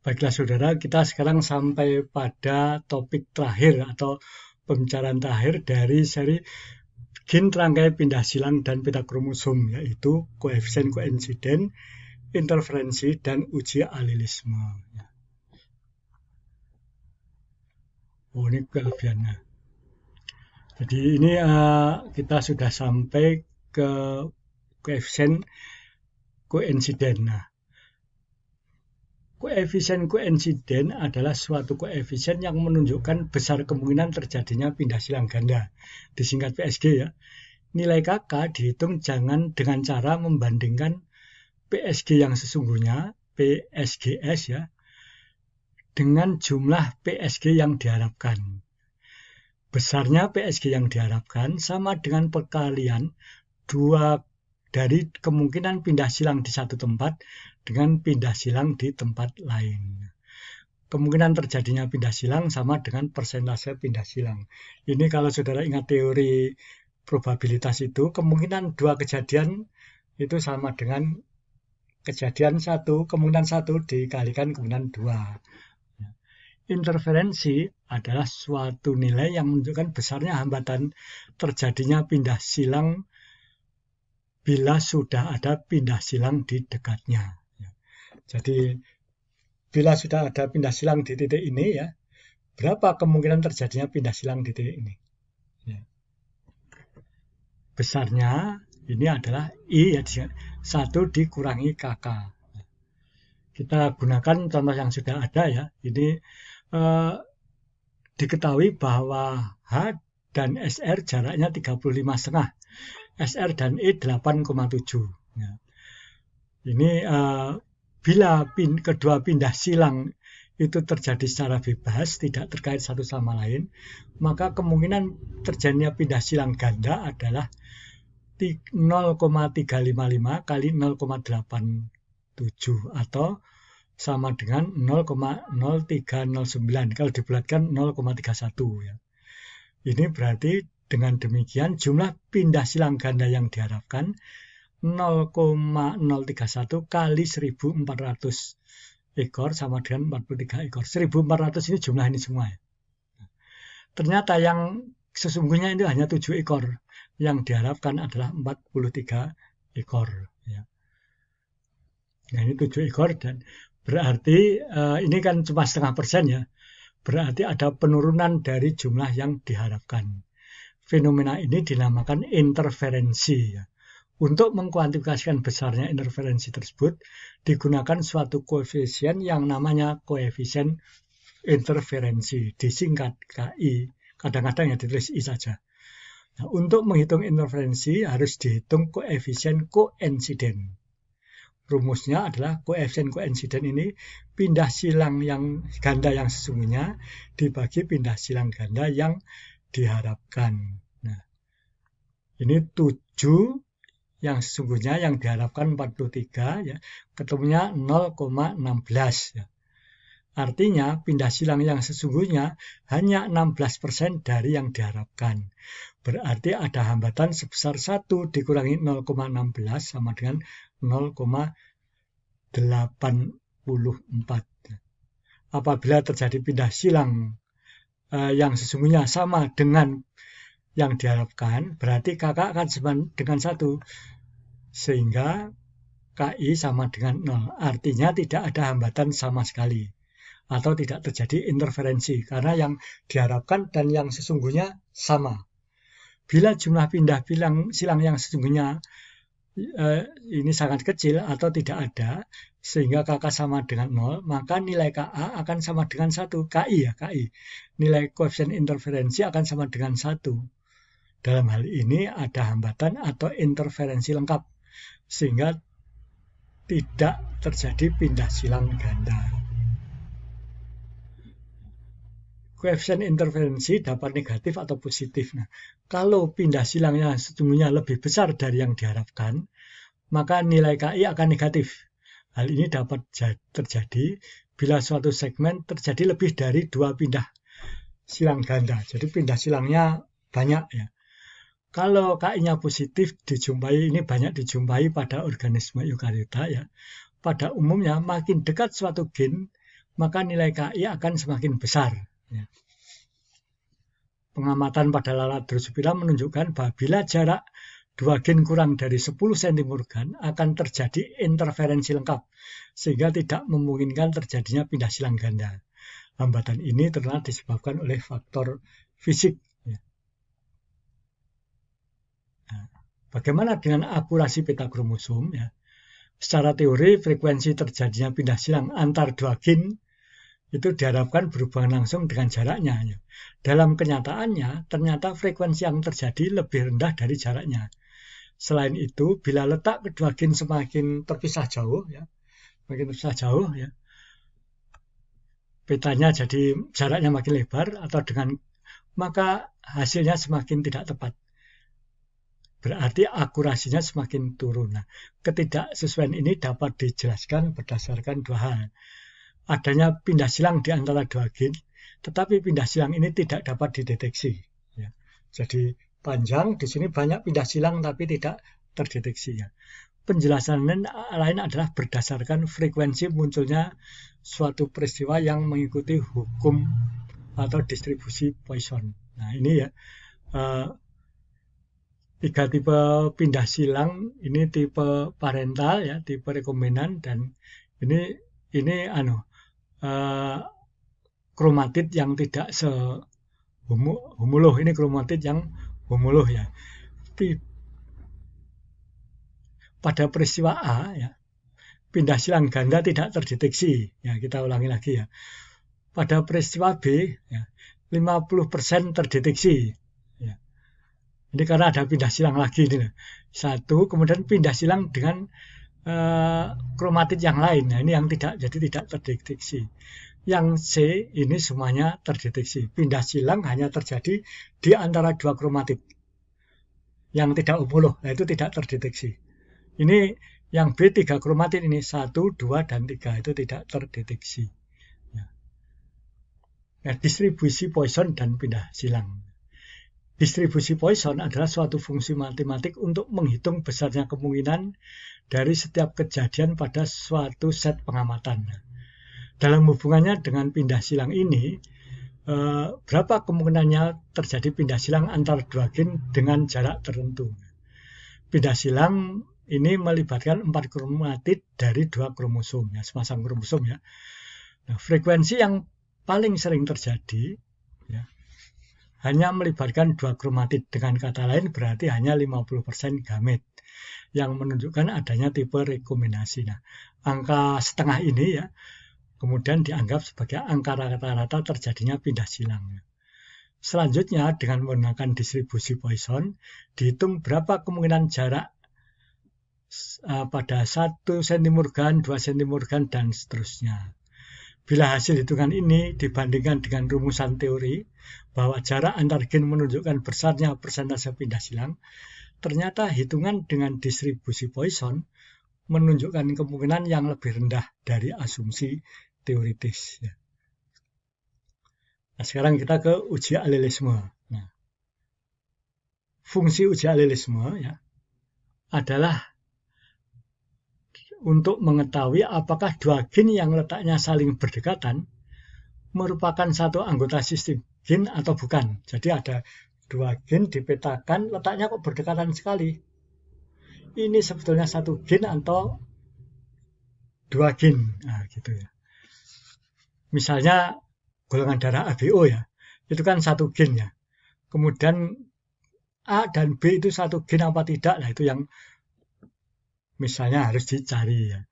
Baiklah saudara, kita sekarang sampai pada topik terakhir atau pembicaraan terakhir dari seri gen rangkai pindah silang dan peta kromosom, yaitu koefisien koinsiden, interferensi, dan uji alilisme. Oh, ini kelebihannya. Jadi ini kita sudah sampai ke koefisien koinsiden. Nah, koefisien koinsiden adalah suatu koefisien yang menunjukkan besar kemungkinan terjadinya pindah silang ganda. Disingkat PSG ya. Nilai KK dihitung jangan dengan cara membandingkan PSG yang sesungguhnya, PSGS ya, dengan jumlah PSG yang diharapkan. Besarnya PSG yang diharapkan sama dengan perkalian dua dari kemungkinan pindah silang di satu tempat dengan pindah silang di tempat lain. Kemungkinan terjadinya pindah silang sama dengan persentase pindah silang. Ini kalau saudara ingat teori probabilitas itu, kemungkinan dua kejadian itu sama dengan kejadian satu, kemungkinan satu dikalikan kemungkinan dua. Interferensi adalah suatu nilai yang menunjukkan besarnya hambatan terjadinya pindah silang bila sudah ada pindah silang di dekatnya. Jadi bila sudah ada pindah silang di titik ini ya, berapa kemungkinan terjadinya pindah silang di titik ini? Ya. Besarnya ini adalah I ya, 1 dikurangi KK. Kita gunakan contoh yang sudah ada ya. Ini diketahui bahwa H dan SR jaraknya 35,5. SR dan E 8,7. Ya. Ini bila kedua pindah silang itu terjadi secara bebas, tidak terkait satu sama lain, maka kemungkinan terjadinya pindah silang ganda adalah 0,355 kali 0,87 atau sama dengan 0,0309. Kalau dibulatkan 0,31 ya. Ini berarti dengan demikian jumlah pindah silang ganda yang diharapkan 0,031 kali 1400 ekor sama dengan 43 ekor. 1400 ini jumlah ini semua ya. Ternyata yang sesungguhnya itu hanya 7 ekor. Yang diharapkan adalah 43 ekor ya. Nah, ini 7 ekor dan berarti ini kan cuma 0,5% ya. Berarti ada penurunan dari jumlah yang diharapkan. Fenomena ini dinamakan interferensi ya. Untuk mengkuantifikasikan besarnya interferensi tersebut digunakan suatu koefisien yang namanya koefisien interferensi, disingkat KI. Kadang-kadang ya ditulis I saja. Nah, untuk menghitung interferensi harus dihitung koefisien koinsiden. Rumusnya adalah koefisien koinsiden ini pindah silang yang ganda yang sesungguhnya dibagi pindah silang ganda yang diharapkan. Nah, ini 7 yang sesungguhnya yang diharapkan 43 ya, ketemunya 0,16 ya. Artinya pindah silang yang sesungguhnya hanya 16% dari yang diharapkan. Berarti ada hambatan sebesar 1 dikurangi 0,16 sama dengan 0,84. Apabila terjadi pindah silang yang sesungguhnya sama dengan yang diharapkan, berarti KK akan sama dengan 1. Sehingga KI sama dengan 0. Artinya tidak ada hambatan sama sekali. Atau tidak terjadi interferensi. Karena yang diharapkan dan yang sesungguhnya sama. Bila jumlah pindah silang yang sesungguhnya ini sangat kecil atau tidak ada, sehingga KK sama dengan 0, maka nilai KA akan sama dengan 1. KI ya, KI. Nilai koefisien interferensi akan sama dengan 1. Dalam hal ini ada hambatan atau interferensi lengkap, sehingga tidak terjadi pindah silang ganda. Koefisien interferensi dapat negatif atau positif. Nah, kalau pindah silangnya sesungguhnya lebih besar dari yang diharapkan, maka nilai KI akan negatif. Hal ini dapat terjadi bila suatu segmen terjadi lebih dari 2 pindah silang ganda. Jadi pindah silangnya banyak ya. Kalau KI-nya positif ini banyak dijumpai pada organisme eukariota ya. Pada umumnya makin dekat suatu gen, maka nilai KI akan semakin besar. Ya. Pengamatan pada lalat Drosophila menunjukkan bahwa bila jarak 2 gen kurang dari 10 cm akan terjadi interferensi lengkap, sehingga tidak memungkinkan terjadinya pindah silang ganda. Hambatan ini ternyata disebabkan oleh faktor fisik. Ya. Nah, bagaimana dengan akurasi peta kromosom? Ya? Secara teori, frekuensi terjadinya pindah silang antar 2 gen itu diharapkan berhubungan langsung dengan jaraknya. Dalam kenyataannya, ternyata frekuensi yang terjadi lebih rendah dari jaraknya. Selain itu, bila letak kedua gen semakin terpisah jauh, ya, petanya jadi jaraknya makin lebar maka hasilnya semakin tidak tepat. Berarti akurasinya semakin turun. Nah, ketidaksesuaian ini dapat dijelaskan berdasarkan dua hal. Adanya pindah silang di antara 2 gen, tetapi pindah silang ini tidak dapat dideteksi. Ya. Jadi panjang, di sini banyak pindah silang tapi tidak terdeteksi. Ya. Penjelasan lain adalah berdasarkan frekuensi munculnya suatu peristiwa yang mengikuti hukum atau distribusi Poisson. Nah ini ya, 3 tipe pindah silang, ini tipe parental, ya, tipe rekombinan, dan ini kromatid yang tidak homolog. Ini kromatid yang homolog, ya. Pada peristiwa A, ya, pindah silang ganda tidak terdeteksi. Ya, kita ulangi lagi, ya. Pada peristiwa B, ya, 50% terdeteksi. Ya. Ini karena ada pindah silang lagi ini. Satu, kemudian pindah silang dengan kromatid yang lain. Nah, ini yang tidak terdeteksi. Yang C ini semuanya terdeteksi. Pindah silang hanya terjadi di antara 2 kromatid yang tidak homolog. Nah, itu tidak terdeteksi. Ini yang B 3 kromatid ini 1, 2, dan 3 itu tidak terdeteksi. Ya. Nah, distribusi Poisson dan pindah silang. Distribusi Poisson adalah suatu fungsi matematik untuk menghitung besarnya kemungkinan dari setiap kejadian pada suatu set pengamatan. Dalam hubungannya dengan pindah silang ini, berapa kemungkinannya terjadi pindah silang antar 2 gen dengan jarak tertentu. Pindah silang ini melibatkan 4 kromatid dari 2 kromosom, ya, sepasang kromosom, ya. Nah, frekuensi yang paling sering terjadi, ya, hanya melibatkan 2 kromatid. Dengan kata lain berarti hanya 50% gamet, yang menunjukkan adanya tipe rekombinasi. Nah, angka setengah ini, ya, kemudian dianggap sebagai angka rata-rata terjadinya pindah silang. Selanjutnya, dengan menggunakan distribusi Poisson, dihitung berapa kemungkinan jarak pada 1 centimorgan, 2 centimorgan, dan seterusnya. Bila hasil hitungan ini dibandingkan dengan rumusan teori bahwa jarak antar gen menunjukkan besarnya persentase pindah silang, ternyata hitungan dengan distribusi Poisson menunjukkan kemungkinan yang lebih rendah dari asumsi teoritis. Ya. Nah, sekarang kita ke uji alelisme. Nah, fungsi uji alelisme, ya, adalah untuk mengetahui apakah 2 gen yang letaknya saling berdekatan merupakan satu anggota sistem gen atau bukan. Jadi ada 2 gen dipetakan, letaknya kok berdekatan sekali. Ini sebetulnya 1 gen atau 2 gen. Nah, gitu, ya. Misalnya golongan darah ABO, ya, itu kan 1 gen, ya. Kemudian A dan B itu 1 gen apa tidak, nah itu yang misalnya harus dicari, ya.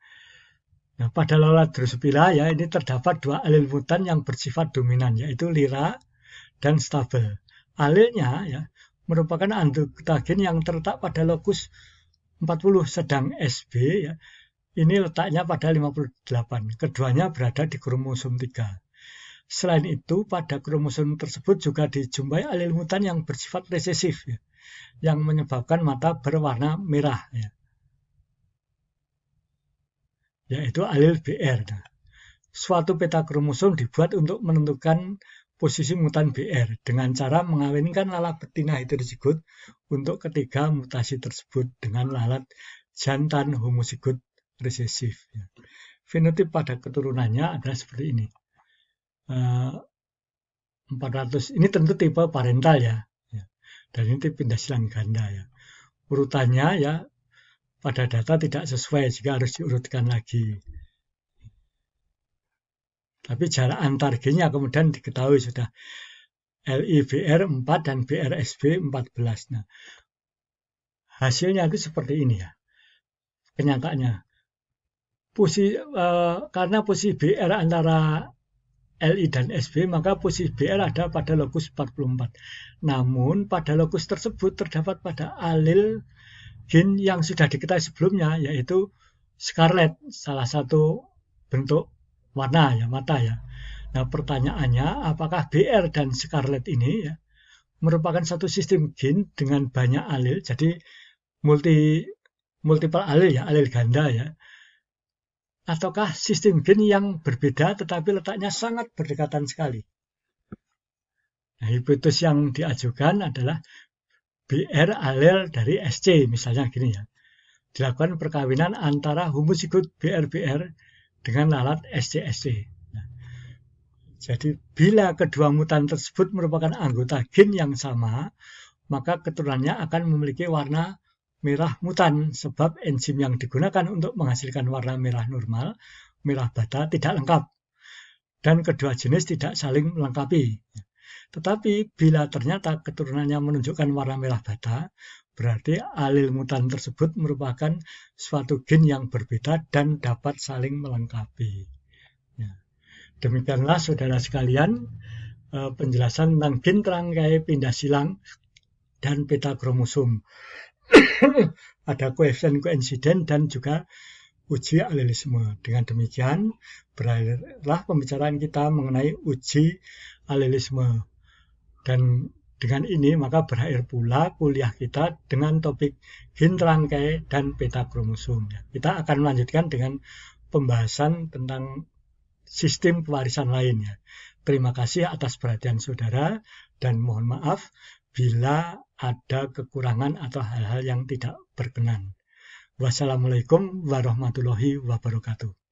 Nah, pada lalat Drosophila, ya, ini terdapat 2 alel mutan yang bersifat dominan, yaitu lira dan stabel. Alelnya, ya, merupakan anggota gen yang terletak pada lokus 40, sedang SB, ya, ini letaknya pada 58. Keduanya berada di kromosom 3. Selain itu, pada kromosom tersebut juga dijumpai alel mutan yang bersifat resesif, ya, yang menyebabkan mata berwarna merah, ya, yaitu alel BR. Nah, suatu peta kromosom dibuat untuk menentukan posisi mutan BR dengan cara mengawinkan lalat betina heterozigot untuk ketiga mutasi tersebut dengan lalat jantan homozigot resesif. Ya. Fenotip pada keturunannya adalah seperti ini. 400 ini tentu tipe parental ya. Dan ini pindah silang ganda ya. Urutannya ya pada data tidak sesuai jika harus diurutkan lagi. Tapi jarak antar gennya kemudian diketahui sudah LIBR 4 dan BRSB 14. Nah, hasilnya itu seperti ini ya. Kenyataannya. Karena posisi BR antara LI dan SB, maka posisi BR ada pada lokus 44. Namun pada lokus tersebut terdapat pada alil gen yang sudah diketahui sebelumnya, yaitu scarlet, salah satu bentuk warna ya, mata ya. Nah, pertanyaannya apakah BR dan scarlet ini ya merupakan satu sistem gen dengan banyak alil, jadi multiple alil ya, alil ganda ya. Ataukah sistem gen yang berbeda tetapi letaknya sangat berdekatan sekali. Nah, hipotesis yang diajukan adalah BR alel dari SC, misalnya gini ya. Dilakukan perkawinan antara homozigot BR-BR dengan lalat SC-SC. Nah, jadi bila kedua mutan tersebut merupakan anggota gen yang sama, maka keturunannya akan memiliki warna merah mutan sebab enzim yang digunakan untuk menghasilkan warna merah normal, merah bata tidak lengkap. Dan kedua jenis tidak saling melengkapi. Tetapi bila ternyata keturunannya menunjukkan warna merah bata, berarti alil mutan tersebut merupakan suatu gen yang berbeda dan dapat saling melengkapi. Demikianlah saudara sekalian penjelasan tentang gen kerangkai pindah silang dan peta kromosom. Ada koefisien koinsiden dan juga uji alelisme. Dengan demikian, berakhirlah pembicaraan kita mengenai uji alelisme. Dan dengan ini maka berakhir pula kuliah kita dengan topik gen rangkai dan peta kromosom. Kita akan melanjutkan dengan pembahasan tentang sistem pewarisan lainnya. Terima kasih atas perhatian saudara dan mohon maaf bila ada kekurangan atau hal-hal yang tidak berkenan. Wassalamualaikum warahmatullahi wabarakatuh.